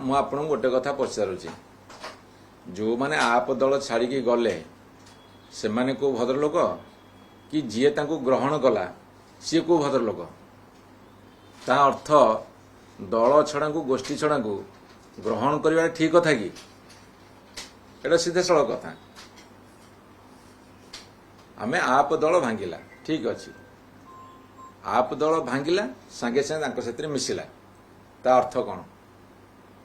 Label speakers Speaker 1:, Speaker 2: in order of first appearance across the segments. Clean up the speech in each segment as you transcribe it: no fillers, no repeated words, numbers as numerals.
Speaker 1: ମୁଁ ଆପଣଙ୍କୁ ଗୋଟେ କଥା ପଚାରୁଛି, ଯେଉଁମାନେ आप ଦଳ ଛାଡ଼ିକି ଗଲେ ସେମାନେ କେଉଁ ଭଦ୍ରଲୋକ କି ଯିଏ ତାଙ୍କୁ ଗ୍ରହଣ କଲା ସିଏ କେଉଁ ଭଦ୍ରଲୋକ? ତା ଅର୍ଥ ଦଳ ଛଡ଼ାଙ୍କୁ ଗୋଷ୍ଠୀ ଛଡ଼ାଙ୍କୁ ଗ୍ରହଣ କରିବା ଠିକ୍ କଥା କି? ଏଇଟା ସିଧାସଳଖ କଥା। ଆମେ आप ଦଳ ଭାଙ୍ଗିଲା, ଠିକ୍ ଅଛି। आप ଦଳ ଭାଙ୍ଗିଲା, ସାଙ୍ଗେ ସାଙ୍ଗେ ତାଙ୍କ ସାଥିରେ ମିଶିଲା। ତା ଅର୍ଥ କ'ଣ?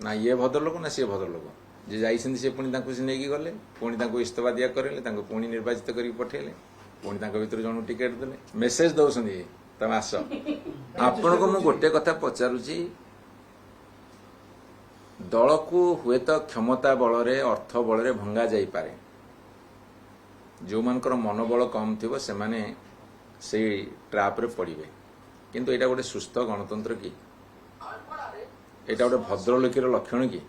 Speaker 1: ନା ଇଏ ଭଦ୍ରଲୋକ ନା ସିଏ ଭଦ୍ରଲୋକ। ଯେ ଯାଇଛନ୍ତି ସେ ପୁଣି ତାଙ୍କୁ ନେଇକି ଗଲେ, ପୁଣି ତାଙ୍କୁ ଇସ୍ତଫା ଦିଆ କରେଇଲେ, ତାଙ୍କୁ ପୁଣି ନିର୍ବାଚିତ କରିକି ପଠେଇଲେ, ପୁଣି ତାଙ୍କ ଭିତରୁ ଜଣକୁ ଟିକେଟ୍ ଦେଲେ, ମେସେଜ ଦେଉଛନ୍ତି ତମେ ଆସ। ଆପଣଙ୍କୁ ମୁଁ ଗୋଟେ କଥା ପଚାରୁଛି, ଦଳକୁ ହୁଏତ କ୍ଷମତା ବଳରେ ଅର୍ଥ ବଳରେ ଭଙ୍ଗା ଯାଇପାରେ। ଯେଉଁମାନଙ୍କର ମନୋବଳ କମ୍ ଥିବ ସେମାନେ ସେଇ ଟ୍ରାପ୍ରେ ପଡ଼ିବେ। କିନ୍ତୁ ଏଇଟା ଗୋଟେ ସୁସ୍ଥ ଗଣତନ୍ତ୍ର କି? ଏଇଟା ଗୋଟେ ଭଦ୍ରଲୋକୀର ଲକ୍ଷଣ କି?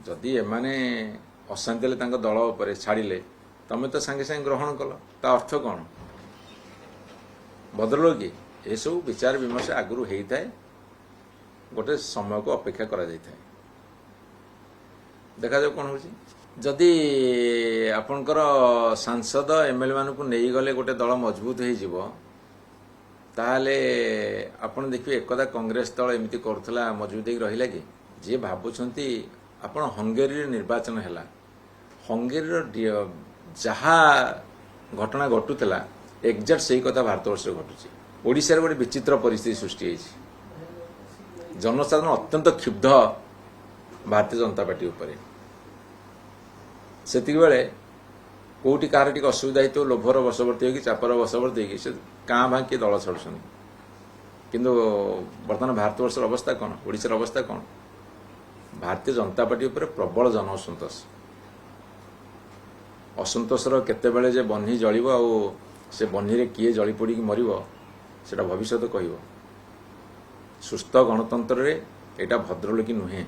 Speaker 1: ଯଦି ଏମାନେ ଅଶାନ୍ତି ହେଲେ ତାଙ୍କ ଦଳ ଉପରେ ଛାଡ଼ିଲେ, ତମେ ତ ସାଙ୍ଗେ ସାଙ୍ଗେ ଗ୍ରହଣ କଲ, ତା ଅର୍ଥ କ'ଣ? ଭଦ୍ରଲୋକ କି? ଏସବୁ ବିଚାର ବିମର୍ଶ ଆଗରୁ ହେଇଥାଏ, ଗୋଟେ ସମୟକୁ ଅପେକ୍ଷା କରାଯାଇଥାଏ। ଦେଖାଯାଉ କ'ଣ ହେଉଛି। ଯଦି ଆପଣଙ୍କର ସାଂସଦ ଏମ୍ଏଲ୍ଏ ମାନଙ୍କୁ ନେଇଗଲେ ଗୋଟେ ଦଳ ମଜବୁତ ହେଇଯିବ, ତାହେଲେ ଆପଣ ଦେଖିବେ ଏକଦା କଂଗ୍ରେସ ଦଳ ଏମିତି କରୁଥିଲା, ମଜବୁତ ହେଇକି ରହିଲା କି? ଯିଏ ଭାବୁଛନ୍ତି, ଆପଣ ହଙ୍ଗେରୀରେ ନିର୍ବାଚନ ହେଲା, ହଙ୍ଗେରୀର ଯାହା ଘଟଣା ଘଟୁଥିଲା ଏକ୍ଜାକ୍ଟ ସେଇ କଥା ଭାରତବର୍ଷରେ ଘଟୁଛି। ଓଡ଼ିଶାରେ ଗୋଟେ ବିଚିତ୍ର ପରିସ୍ଥିତି ସୃଷ୍ଟି ହେଇଛି। ଜନସାଧାରଣ ଅତ୍ୟନ୍ତ କ୍ଷୁବ୍ଧ ଭାରତୀୟ ଜନତା ପାର୍ଟି ଉପରେ। ସେତିକିବେଳେ କେଉଁଠି କାହାର ଟିକେ ଅସୁବିଧା ହେଇଥିବ, ଲୋଭର ବଶବର୍ତ୍ତୀ ହୋଇକି, ଚାପର ବଶବର୍ତ୍ତୀ ହୋଇକି ସେ କାଁ ଭାଁ କିଏ ଦଳ ଛାଡ଼ୁଛନ୍ତି। କିନ୍ତୁ ବର୍ତ୍ତମାନ ଭାରତବର୍ଷର ଅବସ୍ଥା କ'ଣ? ଓଡ଼ିଶାର ଅବସ୍ଥା କ'ଣ? ଭାରତୀୟ ଜନତା ପାର୍ଟି ଉପରେ ପ୍ରବଳ ଜନ ଅସନ୍ତୋଷ। ଅସନ୍ତୋଷର କେତେବେଳେ ଯେ ବହ୍ନି ଜଳିବ ଆଉ ସେ ବହ୍ନିରେ କିଏ ଜଳି ପୋଡ଼ିକି ମରିବ ସେଟା ଭବିଷ୍ୟତ କହିବ। ସୁସ୍ଥ ଗଣତନ୍ତ୍ରରେ ଏଇଟା ଭଦ୍ରଲୋକୀ ନୁହେଁ।